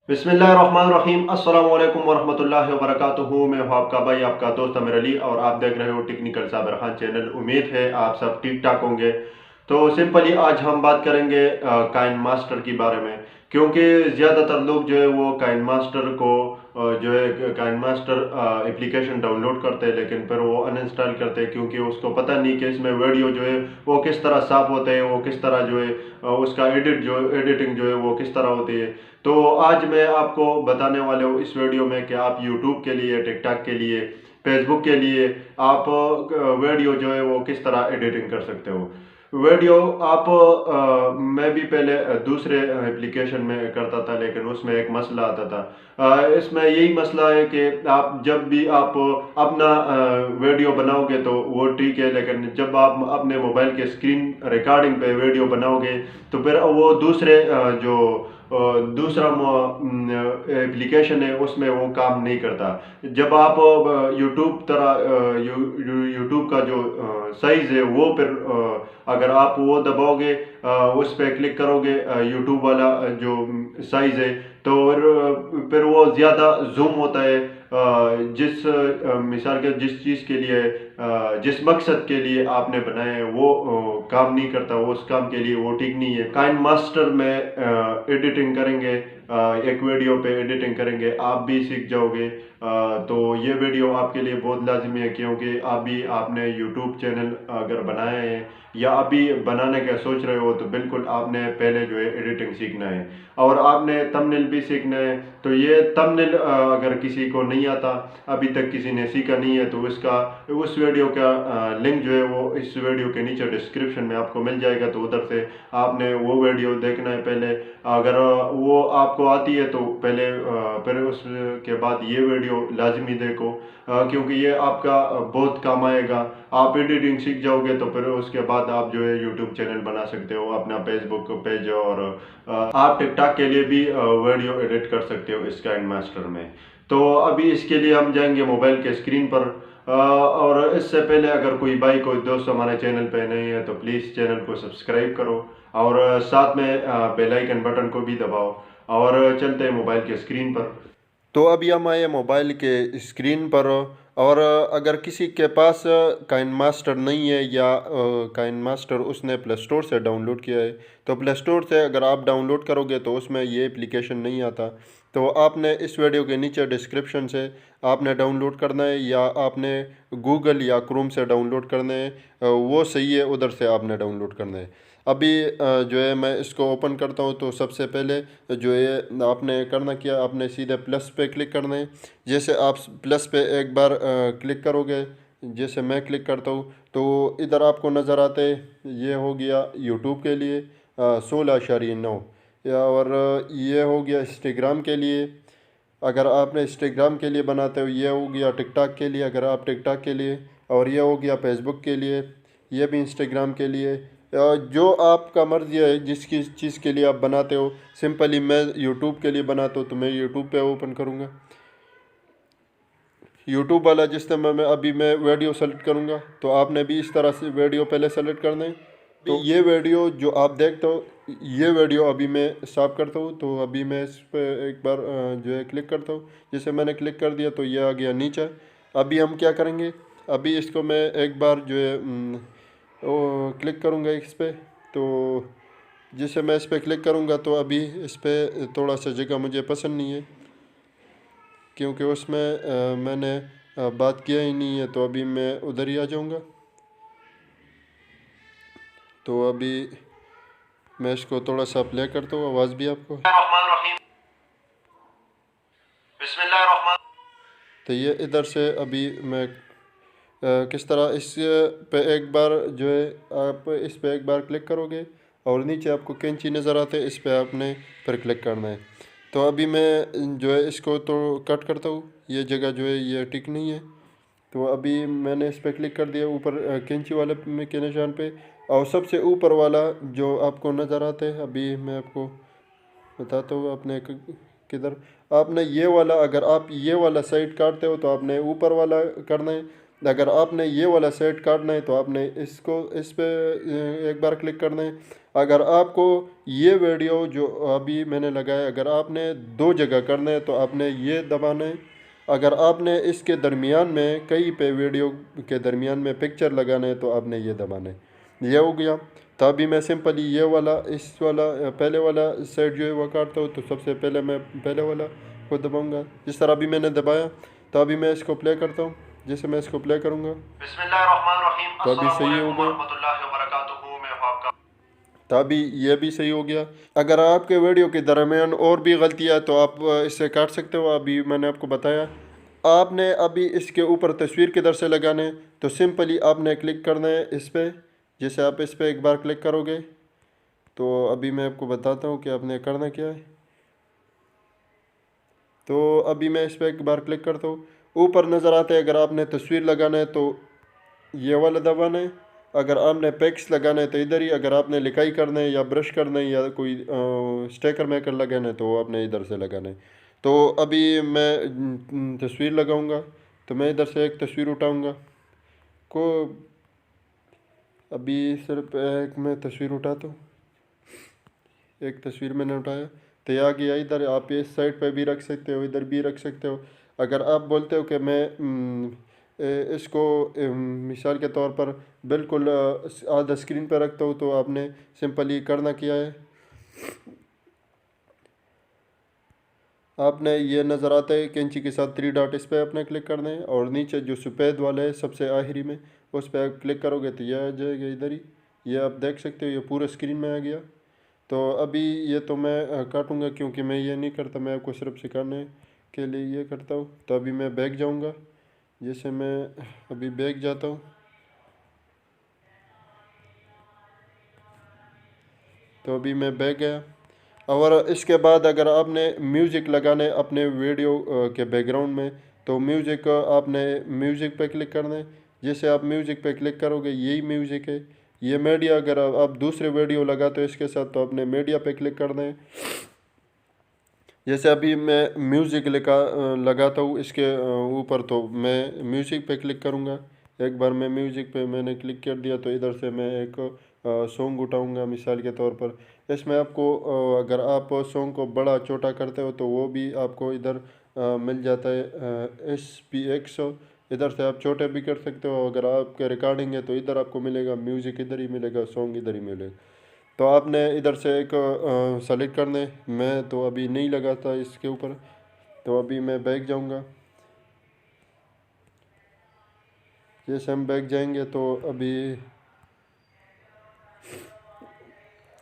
बिस्मिल्लाहिर्रहमानिर्रहीम अस्सलाम वालेकुम वरहमतुल्लाहि वबरकातुहू। मैं हूं आपका भाई, आपका दोस्त आमिर अली, और आप देख रहे हो टेक्निकल साबिर खान चैनल। उम्मीद है आप सब ठीक ठाक होंगे। तो सिंपली आज हम बात करेंगे काइन मास्टर के बारे में, क्योंकि ज़्यादातर लोग जो है वो काइन मास्टर को जो है काइन मास्टर एप्लीकेशन डाउनलोड करते हैं, लेकिन फिर वो अनइंस्टॉल करते हैं, क्योंकि उसको पता नहीं कि इसमें वीडियो जो है वो किस तरह साफ होते हैं, वो किस तरह जो है उसका एडिटिंग जो है वो किस तरह होती है। तो आज मैं आपको बताने वाले हूँ इस वीडियो में कि आप यूट्यूब के लिए, टिकटॉक के लिए, फेसबुक के लिए आप वीडियो जो है वो किस तरह एडिटिंग कर सकते हो। वीडियो आप मैं भी पहले दूसरे एप्लीकेशन में करता था, लेकिन उसमें एक मसला आता था। इसमें यही मसला है कि आप जब भी आप अपना वीडियो बनाओगे तो वो ठीक है, लेकिन जब आप अपने मोबाइल के स्क्रीन रिकॉर्डिंग पे वीडियो बनाओगे तो फिर वो दूसरे जो दूसरा एप्लीकेशन है उसमें वो काम नहीं करता। जब आप यूट्यूब तरह यूट्यूब का जो साइज़ है वो फिर अगर आप वो दबाओगे, उस पर क्लिक करोगे यूट्यूब वाला जो साइज़ है, तो फिर वो ज़्यादा जूम होता है। जिस मिसाल के जिस चीज़ के लिए जिस मकसद के लिए आपने बनाए हैं वो काम नहीं करता, वो उस काम के लिए वो ठीक नहीं है। काइन मास्टर में एडिटिंग करेंगे, एक वीडियो पे एडिटिंग करेंगे, आप भी सीख जाओगे। तो ये वीडियो आपके लिए बहुत लाजमी है, क्योंकि आपने यूट्यूब चैनल अगर बनाया है या अभी बनाने का सोच रहे हो, तो बिल्कुल आपने पहले जो है एडिटिंग सीखना है, और आपने थंबनेल भी सीखना है। तो ये थंबनेल अगर किसी को नहीं आता, अभी तक किसी ने सीखा नहीं है, तो इसका उस वीडियो का लिंक जो है वो इस वीडियो के नीचे डिस्क्रिप्शन में आपको मिल जाएगा, तो उधर से आपने वो वीडियो देखना है पहले। अगर वो आपको आती है तो पहले फिर उसके बाद ये वीडियो लाजमी देखो, क्योंकि ये आपका बहुत काम आएगा। आप एडिटिंग सीख जाओगे तो फिर उसके बाद आप जो है यूट्यूब चैनल बना सकते हो, अपना फेसबुक पेज, और आप टिकटॉक के लिए भी वीडियो एडिट कर सकते हो इस काइन मास्टर में। तो अभी इसके लिए हम जाएंगे मोबाइल के स्क्रीन पर। और इससे पहले अगर कोई भाई, कोई दोस्त हमारे चैनल पे नहीं है, तो प्लीज़ चैनल को सब्सक्राइब करो, और साथ में बेल आइकन बटन को भी दबाओ, और चलते हैं मोबाइल के स्क्रीन पर। तो अभी हम आए मोबाइल के स्क्रीन पर, और अगर किसी के पास काइन मास्टर नहीं है, या काइन मास्टर उसने प्ले स्टोर से डाउनलोड किया है, तो प्ले स्टोर से अगर आप डाउनलोड करोगे तो उसमें ये एप्लीकेशन नहीं आता। तो आपने इस वीडियो के नीचे डिस्क्रिप्शन से आपने डाउनलोड करना है, या आपने गूगल या क्रोम से डाउनलोड करना है, वो सही है, उधर से आपने डाउनलोड करना है। अभी जो है मैं इसको ओपन करता हूँ, तो सबसे पहले जो है आपने करना क्या, आपने सीधे प्लस पे क्लिक करना है। जैसे आप प्लस पे एक बार क्लिक करोगे, जैसे मैं क्लिक करता हूँ, तो इधर आपको नज़र आते हैं, ये हो गया यूट्यूब के लिए 16.9, और ये हो गया इंस्टाग्राम के लिए। अगर आपने इंस्टाग्राम के लिए बनाते हो, ये हो गया टिकटॉक के लिए, अगर आप टिकटॉक के लिए, और ये हो गया फेसबुक के लिए, ये भी इंस्टाग्राम के लिए। जो आपका मर्ज़ी है जिसकी चीज़ के लिए आप बनाते हो। सिंपली मैं यूट्यूब के लिए बनाता हूँ, तो मैं यूट्यूब पे ओपन करूँगा। यूट्यूब वाला जिस समय मैं वीडियो सेलेक्ट करूँगा, तो आपने भी इस तरह से वीडियो पहले सेलेक्ट करना है। तो ये वीडियो जो आप देखते हो, ये वीडियो अभी मैं साफ करता हूँ, तो अभी मैं इस पर एक बार जो है क्लिक करता हूँ। जैसे मैंने क्लिक कर दिया तो ये आ गया नीचे। अभी हम क्या करेंगे, अभी इसको मैं एक बार जो है वो क्लिक करूँगा इस पर। तो जैसे मैं इस पर क्लिक करूँगा, तो अभी इस पर थोड़ा सा जगह मुझे पसंद नहीं है, क्योंकि उसमें मैंने बात किया ही नहीं है, तो अभी मैं उधर ही आ जाऊँगा। तो अभी मैं इसको थोड़ा सा प्ले करता हूँ, आवाज़ भी आपको। तो ये इधर से अभी मैं किस तरह इस पे एक बार जो है आप इस पे एक बार क्लिक करोगे, और नीचे आपको कैंची नज़र आते हैं, इस पे आपने फिर क्लिक करना है। तो अभी मैं जो है इसको तो कट करता हूँ, ये जगह जो है ये ठीक नहीं है। तो अभी मैंने इस पर क्लिक कर दिया ऊपर कैंची वाले के निशान पे, और सबसे ऊपर वाला जो आपको नज़र आता है, अभी मैं आपको बताता हूँ आपने किधर। आपने ये वाला, अगर आप ये वाला साइड काटते हो तो आपने ऊपर वाला करना है। अगर आपने ये वाला सेट काटना है तो आपने इसको इस पे एक बार क्लिक करना है। अगर आपको ये वीडियो जो अभी मैंने लगाया अगर आपने दो जगह करना है तो आपने ये दबाना है। अगर आपने इसके दरमियान में कहीं पे वीडियो के दरमियान में पिक्चर लगाना है तो आपने ये दबाना है। ये हो गया। तो अभी मैं सिंपली ये वाला इस वाला पहले वाला सेट जो है वो काटता हूँ। तो सबसे पहले मैं पहले वाला को दबाऊँगा जिस तरह अभी मैंने दबाया। तो अभी मैं इसको प्ले करता हूँ। जैसे मैं इसको प्ले करूँगा बिस्मिल्लाहिर्रहमानिर्रहीम तो अभी सही हो गया। तो अभी ये भी सही हो गया। अगर आपके वीडियो के दरमियान और भी गलतियाँ तो आप इससे काट सकते हो। अभी मैंने आपको बताया। आपने अभी इसके ऊपर तस्वीर किधर से लगाने है तो सिंपली आपने क्लिक करना है इस पर। जैसे आप इस पर एक बार क्लिक करोगे तो अभी मैं आपको बताता हूँ कि आपने करना क्या है। तो अभी मैं इस पर एक बार क्लिक करता हूँ। ऊपर नज़र आता है अगर आपने तस्वीर लगाना है तो ये वाला दबाना है। अगर आपने पैक्स लगाना है तो इधर ही। अगर आपने लिखाई करना है या ब्रश करना है या कोई स्टिकर मेकर लगाना है तो आपने इधर से लगाना है। तो अभी मैं तस्वीर लगाऊंगा। तो मैं इधर से एक तस्वीर उठाऊंगा को अभी सिर्फ एक मैं तस्वीर उठाता हूँ। एक तस्वीर मैंने उठाया तो ये आ गया इधर। आप इस साइड पे भी रख सकते हो इधर भी रख सकते हो। अगर आप बोलते हो कि मैं इसको मिसाल के तौर पर बिल्कुल आधा स्क्रीन पर रखता हूँ तो आपने सिंपली करना क्या है। आपने ये नज़र आता है कैंची के साथ 3 डॉट इस पर आपने क्लिक करना है और नीचे जो सफ़ेद वाला है सबसे आखिरी में उस पर आप क्लिक करोगे तो यह आ जाएगा इधर ही। ये आप देख सकते हो ये पूरे स्क्रीन में आ गया। तो अभी ये तो मैं काटूंगा क्योंकि मैं ये नहीं करता। मैं आपको सिर्फ सिखाने के लिए ये करता हूँ। तो अभी मैं बैक जाऊंगा। जैसे मैं अभी बैक जाता हूँ तो अभी मैं बैक गया। और इसके बाद अगर आपने म्यूज़िक लगाना है अपने वीडियो के बैकग्राउंड में तो म्यूज़िक आपने म्यूज़िक पे क्लिक करना है। जैसे आप म्यूज़िक पे क्लिक करोगे यही म्यूज़िक है। ये मीडिया अगर आप दूसरे वीडियो लगाते हो इसके साथ तो आपने मीडिया पे क्लिक करना है। जैसे अभी मैं म्यूज़िक लगाता हूँ इसके ऊपर तो मैं म्यूज़िक पे क्लिक करूँगा। एक बार मैं म्यूज़िक पे मैंने क्लिक कर दिया तो इधर से मैं एक सॉन्ग उठाऊँगा मिसाल के तौर पर। इसमें आपको अगर आप सॉन्ग को बड़ा छोटा करते हो तो वो भी आपको इधर मिल जाता है SPX। इधर से आप छोटे भी कर सकते हो। अगर आपके रिकॉर्डिंग है तो इधर आपको मिलेगा म्यूज़िक इधर ही मिलेगा सॉन्ग इधर ही मिलेगा। तो आपने इधर से एक सेलेक्ट करना है। मैं तो अभी नहीं लगाता इसके ऊपर। तो अभी मैं बैक जाऊंगा। जैसे हम बैक जाएंगे तो अभी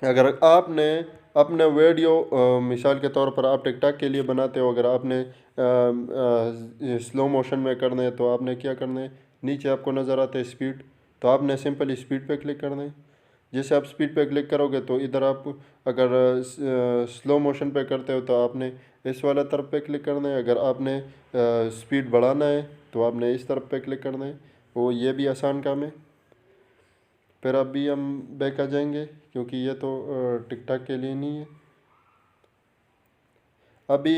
अगर आपने अपने वीडियो मिसाल के तौर पर आप टिकटॉक के लिए बनाते हो। अगर आपने स्लो मोशन में करना है तो आपने क्या करना है। नीचे आपको नज़र आता है स्पीड। तो आपने सिंपली स्पीड पे क्लिक करना है। जैसे आप स्पीड पे क्लिक करोगे तो इधर आप अगर स्लो मोशन पे करते हो तो आपने इस वाला तरफ पे क्लिक करना है। अगर आपने स्पीड बढ़ाना है तो आपने इस तरफ पे क्लिक करना है। वो ये भी आसान काम है। फिर अभी हम बैक आ जाएंगे क्योंकि ये तो टिकटॉक के लिए नहीं है। अभी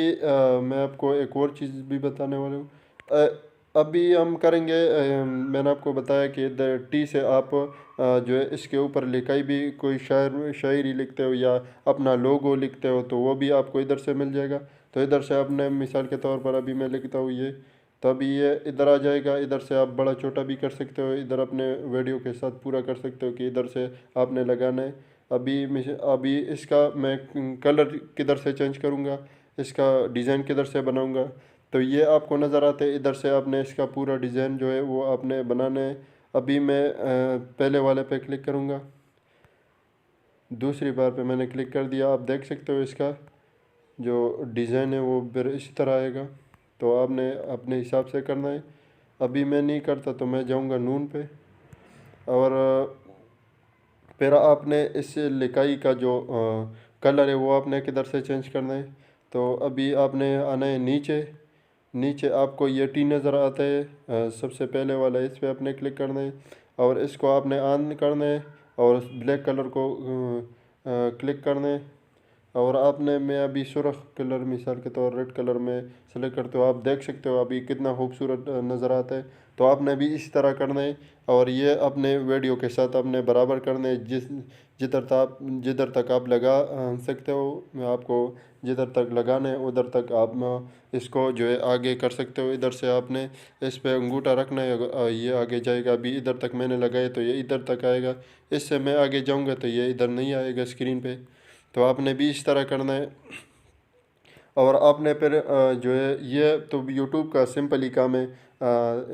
मैं आपको एक और चीज़ भी बताने वाला हूँ। अभी हम करेंगे मैंने आपको बताया कि इधर टी से आप जो है इसके ऊपर लिखाई भी कोई शायरी लिखते हो या अपना लोगो लिखते हो तो वो भी आपको इधर से मिल जाएगा। तो इधर से आपने मिसाल के तौर पर अभी मैं लिखता हूँ ये तो अभी ये इधर आ जाएगा। इधर से आप बड़ा छोटा भी कर सकते हो। इधर अपने वीडियो के साथ पूरा कर सकते हो कि इधर से आपने लगाना है। अभी इसका मैं कलर किधर से चेंज करूँगा इसका डिज़ाइन किधर से बनाऊँगा। तो ये आपको नज़र आते हैं। इधर से आपने इसका पूरा डिज़ाइन जो है वो आपने बनाना है। अभी मैं पहले वाले पे क्लिक करूँगा। दूसरी बार पे मैंने क्लिक कर दिया। आप देख सकते हो इसका जो डिज़ाइन है वो फिर इसी तरह आएगा। तो आपने अपने हिसाब से करना है। अभी मैं नहीं करता तो मैं जाऊँगा नून पे और फिर आपने इस लिखाई का जो कलर है वो आपने किधर से चेंज करना है। तो अभी आपने आना है नीचे। नीचे आपको ये टी नज़र आता है सबसे पहले वाला इस पर आपने क्लिक करना है और इसको आपने ऑन करना है और ब्लैक कलर को क्लिक करना है। और आपने, मैं अभी सुर्ख कलर मिसाल के तौर रेड कलर में सेलेक्ट करते हो, आप देख सकते हो अभी कितना खूबसूरत नज़र आता है। तो आपने भी इस तरह करना है और ये अपने वीडियो के साथ आपने बराबर करना है। जिधर तक आप लगा सकते हो, मैं आपको जिधर तक लगाना है उधर तक आप इसको जो है आगे कर सकते हो। इधर से आपने इस पे अंगूठा रखना है, ये आगे जाएगा। अभी इधर तक मैंने लगाया तो ये इधर तक आएगा, इससे मैं आगे जाऊंगा तो ये इधर नहीं आएगा स्क्रीन पे। तो आपने भी इस तरह करना है। और आपने फिर जो है ये तो यूट्यूब का सिंपल ही काम है।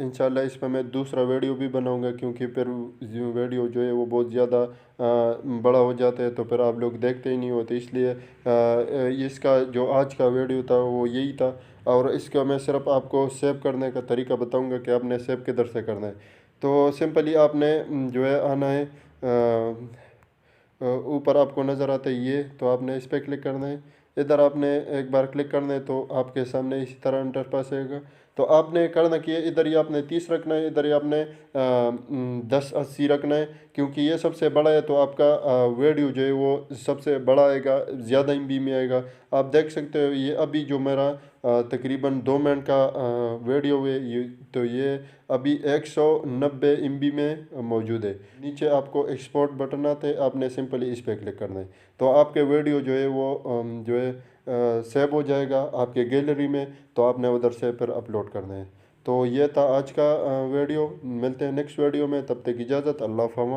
इंशाल्लाह इस पर मैं दूसरा वीडियो भी बनाऊंगा, क्योंकि फिर वीडियो जो है वो बहुत ज़्यादा बड़ा हो जाता है तो फिर आप लोग देखते ही नहीं होते, इसलिए इसका जो आज का वीडियो था वो यही था। और इसका मैं सिर्फ आपको सेव करने का तरीका बताऊंगा कि आपने सेव किधर से करना है। तो सिंपली आपने जो है आना है, ऊपर आपको नज़र आता है ये, तो आपने इस पर क्लिक करना है। इधर आपने एक बार क्लिक करना है तो आपके सामने इसी तरह इंटरफेस आएगा। तो आपने करना कि इधर ही आपने 30 रखना है, इधर ही आपने 1080 रखना है, क्योंकि ये सबसे बड़ा है तो आपका वीडियो जो है वो सबसे बड़ा आएगा, ज़्यादा एमबी में आएगा। आप देख सकते हो ये अभी जो मेरा तकरीबन 2 मिनट का वीडियो है ये, तो ये अभी 190 MB में मौजूद है। नीचे आपको एक्सपोर्ट बटन आते हैं, आपने सिंपली इस पर क्लिक करना है तो आपके वीडियो जो है वो जो है सेव हो जाएगा आपके गैलरी में। तो आपने उधर से फिर अपलोड करना है। तो ये था आज का वीडियो। मिलते हैं नेक्स्ट वीडियो में, तब तक इजाज़त, अल्लाह फमा।